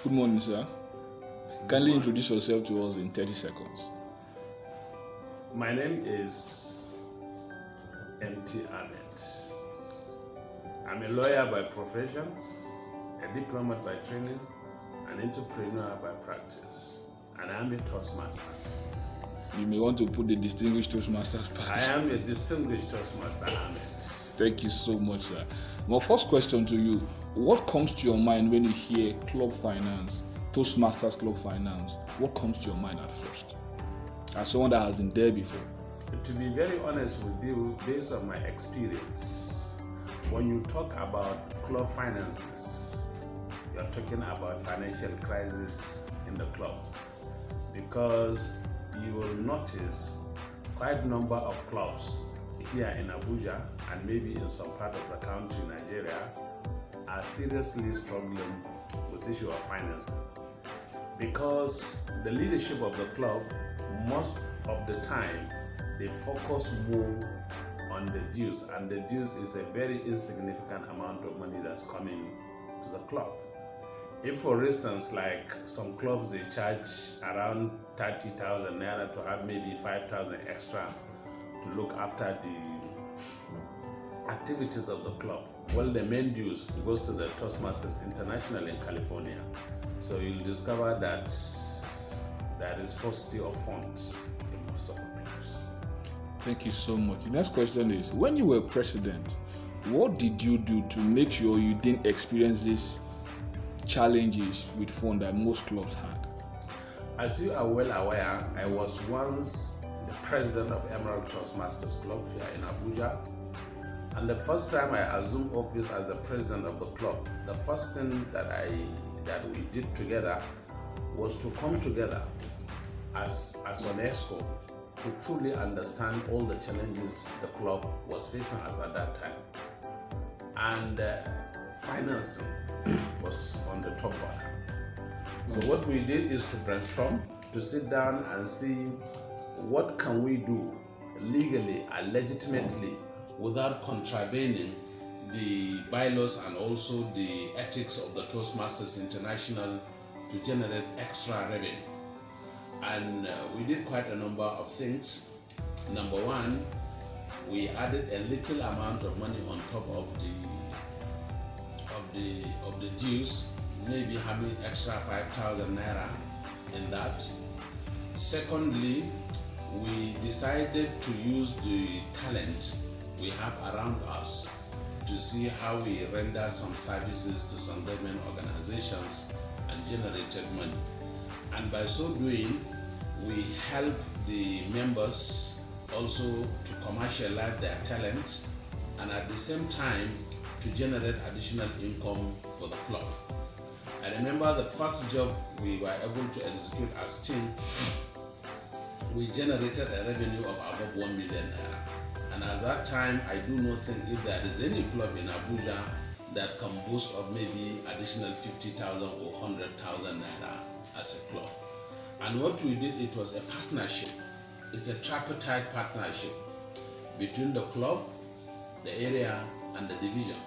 Good morning, sir. Kindly introduce yourself to us in 30 seconds. My name is MT Ahmed. I'm a lawyer by profession, a diplomat by training, an entrepreneur by practice, and I'm a Toastmaster. You may want to put the distinguished Toastmasters I badge. am a distinguished Toastmaster, Ahmed. Thank you so much, sir. My first question to you, what comes to your mind when you hear club finance, Toastmasters club finance? What comes to your mind at first? As someone that has been there before. To be very honest with you, based on my experience, when you talk about club finances, you're talking about financial crisis in the club, because you will notice quite a number of clubs here in Abuja and maybe in some part of the country, Nigeria, are seriously struggling with issue of financing, because the leadership of the club, most of the time, they focus more on the dues, and the dues is a very insignificant amount of money that's coming to the club. If, for instance, like some clubs, they charge around 30,000 naira to have maybe 5,000 extra to look after the activities of the club. Well, the main dues goes to the Toastmasters International in California. So you'll discover that there is paucity of funds in most of the clubs. Thank you so much. The next question is, when you were president, what did you do to make sure you didn't experience these challenges with funds that most clubs had? As you are well aware, I was once the president of Emerald Toastmasters Club here in Abuja. And the first time I assumed office as the president of the club, the first thing that we did together was to come together as an EXCO to truly understand all the challenges the club was facing as at that time. And financing was on the top burner. So what we did is to brainstorm, to sit down and see what can we do legally and legitimately without contravening the bylaws and also the ethics of the Toastmasters International to generate extra revenue. And we did quite a number of things. Number one, we added a little amount of money on top of the dues, maybe having extra 5,000 naira in that. Secondly, we decided to use the talent we have around us to see how we render some services to some government organizations and generated money. And by so doing, we help the members also to commercialize their talents and at the same time to generate additional income for the club. I remember the first job we were able to execute as team, we generated a revenue of above 1 million naira. And at that time, I do not think if there is any club in Abuja that can boast of maybe additional 50,000 or 100,000 naira as a club. And what we did, it was a partnership. It's a tripartite partnership between the club, the area, and the division.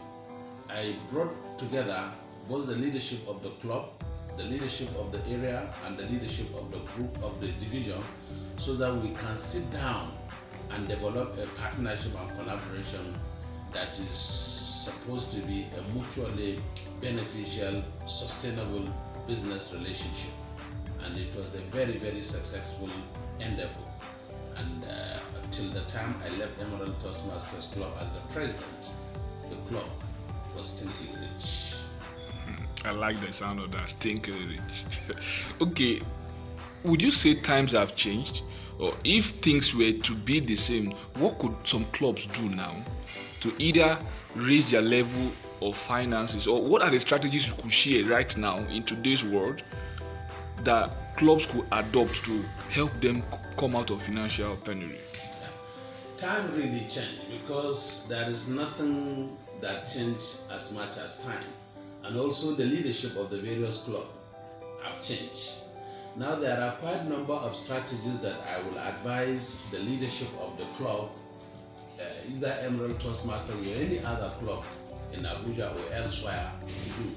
I brought together both the leadership of the club, the leadership of the area, and the leadership of the group of the division, so that we can sit down and develop a partnership and collaboration that is supposed to be a mutually beneficial, sustainable business relationship. And it was a very, very successful endeavor. And until the time I left Emerald Toastmasters Club as the president, the club was stinkily rich. I like the sound of that, stinkily rich. Okay, would you say times have changed? Or if things were to be the same, what could some clubs do now to either raise their level of finances, or what are the strategies you could share right now in today's world that clubs could adopt to help them come out of financial penury? Time really changed, because there is nothing that changed as much as time. And also the leadership of the various clubs have changed. Now there are quite a number of strategies that I will advise the leadership of the club, either Emerald Toastmasters or any other club in Abuja or elsewhere, to do.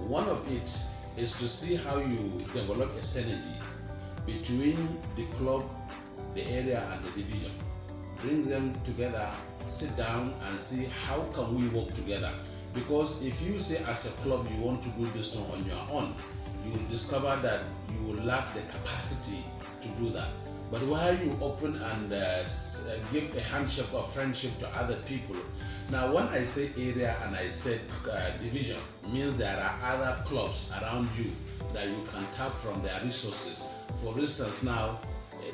One of it is to see how you develop a synergy between the club, the area, and the division. Bring them together, sit down and see how can we work together. Because if you say as a club you want to do this thing on your own, you will discover that you will lack the capacity to do that. But while you open and give a handshake of friendship to other people, now when I say area and I say division, means there are other clubs around you that you can tap from their resources. For instance, now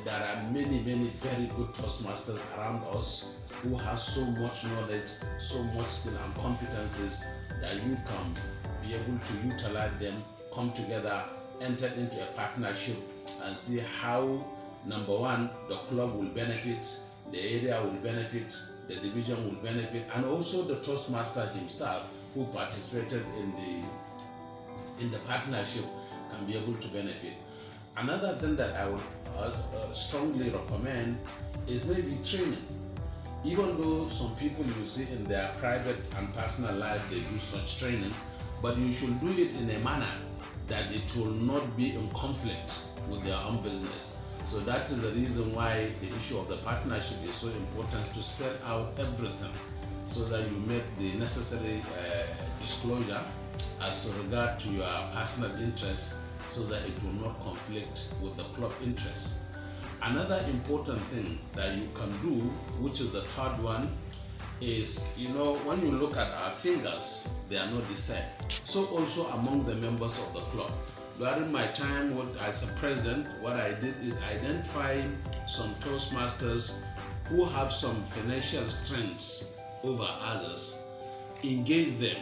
there are many very good Toastmasters around us who have so much knowledge, so much skill and competencies that you can be able to utilize them, come together, enter into a partnership and see how, number one, the club will benefit, the area will benefit, the division will benefit, and also the Toastmaster himself who participated in the partnership can be able to benefit. Another thing that I would strongly recommend is maybe training. Even though some people you see in their private and personal life they do such training, but you should do it in a manner that it will not be in conflict with their own business. So that is the reason why the issue of the partnership is so important, to spell out everything so that you make the necessary disclosure as to regard to your personal interests, so that it will not conflict with the club interests. Another important thing that you can do, which is the third one, is, when you look at our fingers, they are not the same. So also among the members of the club. During my time as a president, what I did is identify some Toastmasters who have some financial strengths over others, engage them,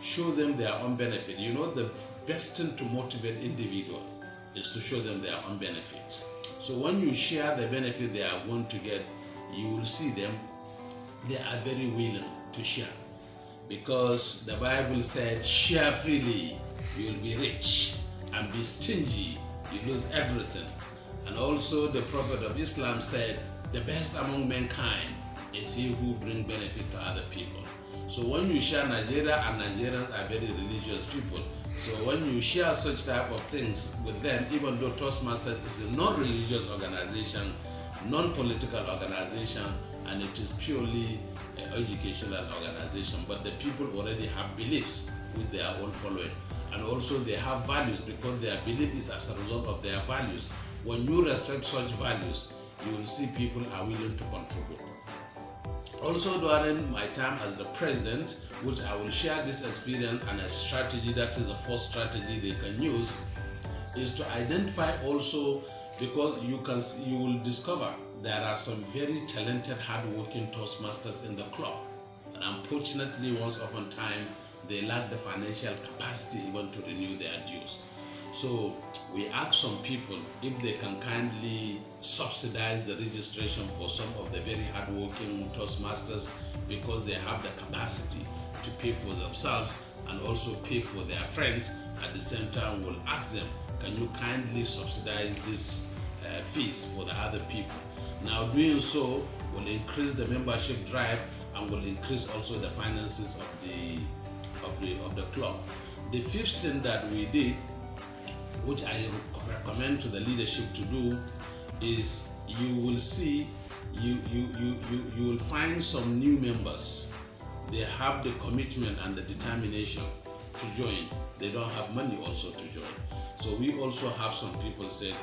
show them their own benefit. The best thing to motivate individual is to show them their own benefits. So when you share the benefit they are going to get, you will see them, they are very willing to share. Because the Bible said, share freely, you will be rich, and be stingy, you lose everything. And also the Prophet of Islam said, the best among mankind is he who brings benefit to other people. So when you share Nigeria, and Nigerians are very religious people, so when you share such type of things with them, even though Toastmasters is a non-religious organization, non-political organization, and it is purely an educational organization, but the people already have beliefs with their own following. And also they have values, because their belief is as a result of their values. When you respect such values, you will see people are willing to contribute. Also during my time as the president, which I will share this experience and a strategy, that is the first strategy they can use, is to identify also, because you will discover there are some very talented, hard-working Toastmasters in the club. And unfortunately, once upon a time, they lack the financial capacity even to renew their dues. So we ask some people if they can kindly subsidize the registration for some of the very hardworking Toastmasters, because they have the capacity to pay for themselves and also pay for their friends. At the same time, we'll ask them, can you kindly subsidize these fees for the other people? Now doing so will increase the membership drive and will increase also the finances of the club. The fifth thing that we did, which I recommend to the leadership to do, is you will see, you will find some new members. They have the commitment and the determination to join. They don't have money also to join. So we also have some people said,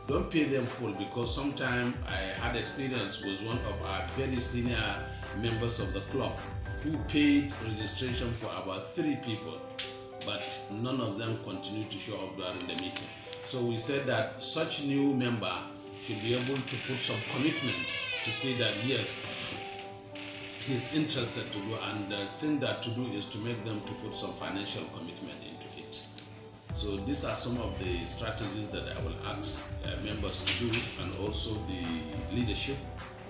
don't pay them full, because sometimes I had experience with one of our very senior members of the club who paid registration for about 3 people, but none of them continued to show up during the meeting. So we said that such new member should be able to put some commitment to say that yes, he's interested to do, and the thing that to do is to make them to put some financial commitment into it. So these are some of the strategies that I will ask members to do, and also the leadership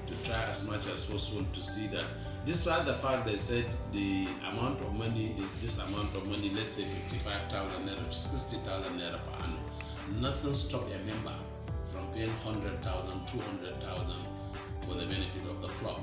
to try as much as possible to see that, despite the fact they said the amount of money is this amount of money, let's say 55,000 naira to 60,000 naira per annum, nothing stops a member from paying 100,000, 200,000 for the benefit of the club.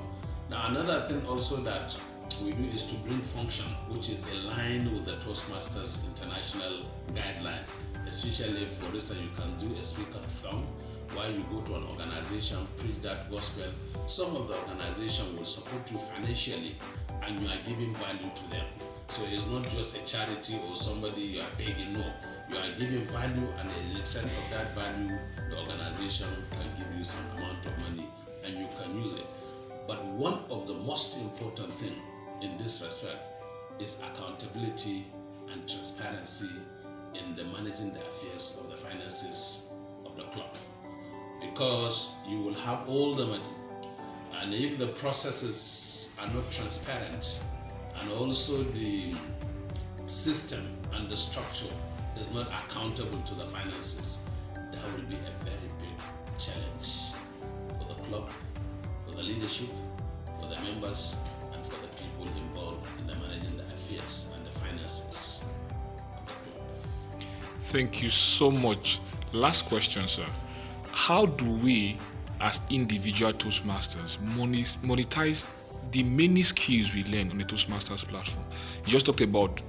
Now another thing also that we do is to bring function which is aligned with the Toastmasters international guidelines. Especially, for instance, you can do a speak-a-thon while you go to an organization, preach that gospel. Some of the organization will support you financially and you are giving value to them. So it's not just a charity or somebody you are begging, no. You are giving value, and in exchange of that value, the organization can give you some amount of money and you can use it. But one of the most important things in this respect is accountability and transparency in the managing the affairs of the finances of the club. Because you will have all the money, and if the processes are not transparent, and also the system and the structure is not accountable to the finances, that will be a very big challenge for the club, for the leadership, for the members, and for the people involved in the managing the affairs and the finances of the club. Thank you so much. Last question, sir. How do we, as individual Toastmasters, monetize the many skills we learn on the Toastmasters platform? You just talked about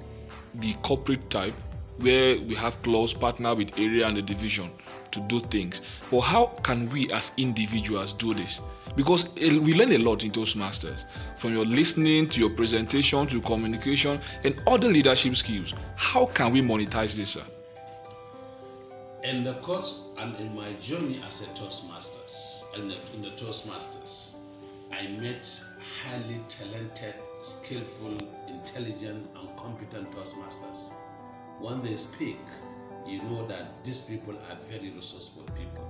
the corporate type, where we have clubs partner with area and the division to do things. But how can we as individuals do this? Because we learn a lot in Toastmasters, from your listening to your presentation to communication and other leadership skills. How can we monetize this, sir? In the course and in my journey as a Toastmasters, in the Toastmasters, I met highly talented, skillful, intelligent, and competent Toastmasters. When they speak, you know that these people are very resourceful people.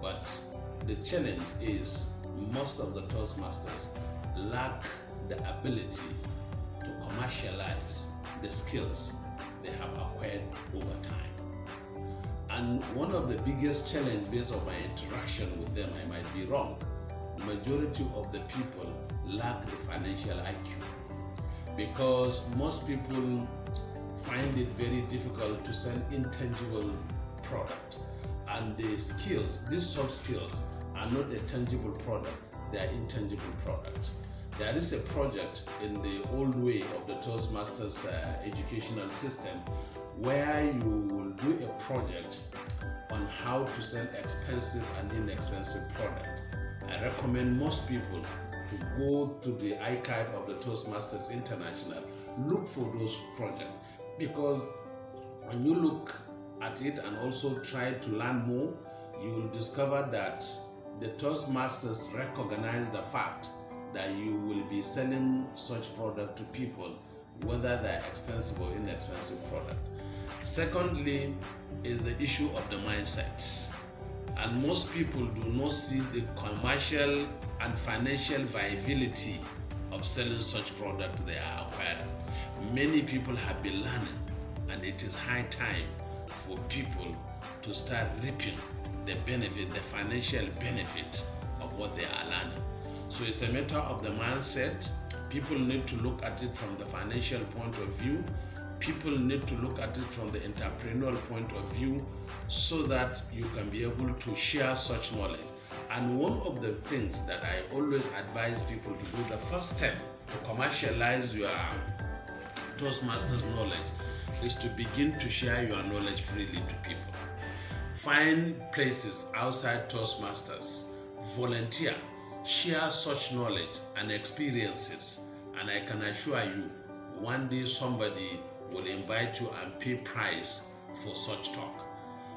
But the challenge is most of the Toastmasters lack the ability to commercialize the skills they have acquired over time. And one of the biggest challenges based on my interaction with them, I might be wrong, majority of the people lack the financial IQ, because most people find it very difficult to sell intangible product, and the skills, these soft skills, are not a tangible product, they are intangible products. There is a project in the old way of the Toastmasters educational system where you will do a project on how to sell expensive and inexpensive product. I recommend most people to go to the archive of the Toastmasters International, look for those projects, because when you look at it and also try to learn more, you will discover that the Toastmasters recognize the fact that you will be selling such product to people, whether they're expensive or inexpensive product. Secondly is the issue of the mindset. And most people do not see the commercial and financial viability of selling such product they are acquiring. Many people have been learning, and it is high time for people to start reaping the benefit, the financial benefit of what they are learning. So it's a matter of the mindset. People need to look at it from the financial point of view. People need to look at it from the entrepreneurial point of view, so that you can be able to share such knowledge. And one of the things that I always advise people to do, the first step to commercialize your Toastmasters knowledge, is to begin to share your knowledge freely to people. Find places outside Toastmasters, volunteer, share such knowledge and experiences, and I can assure you, one day somebody will invite you and pay price for such talk.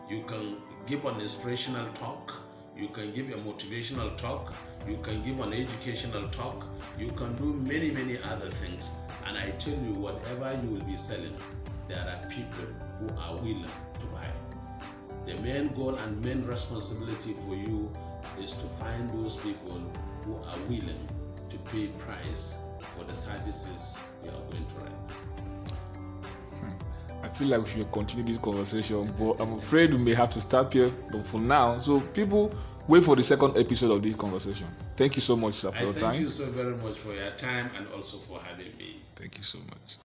You can give an inspirational talk, you can give a motivational talk, you can give an educational talk, you can do many, many other things. And I tell you, whatever you will be selling, there are people who are willing to buy. The main goal and main responsibility for you is to find those people who are willing to pay price for the services you are going to rent. I feel like we should continue this conversation, but I'm afraid we may have to stop here for now. So people, wait for the second episode of this conversation. Thank you so much, sir, for your time. Thank you so very much for your time and also for having me. Thank you so much.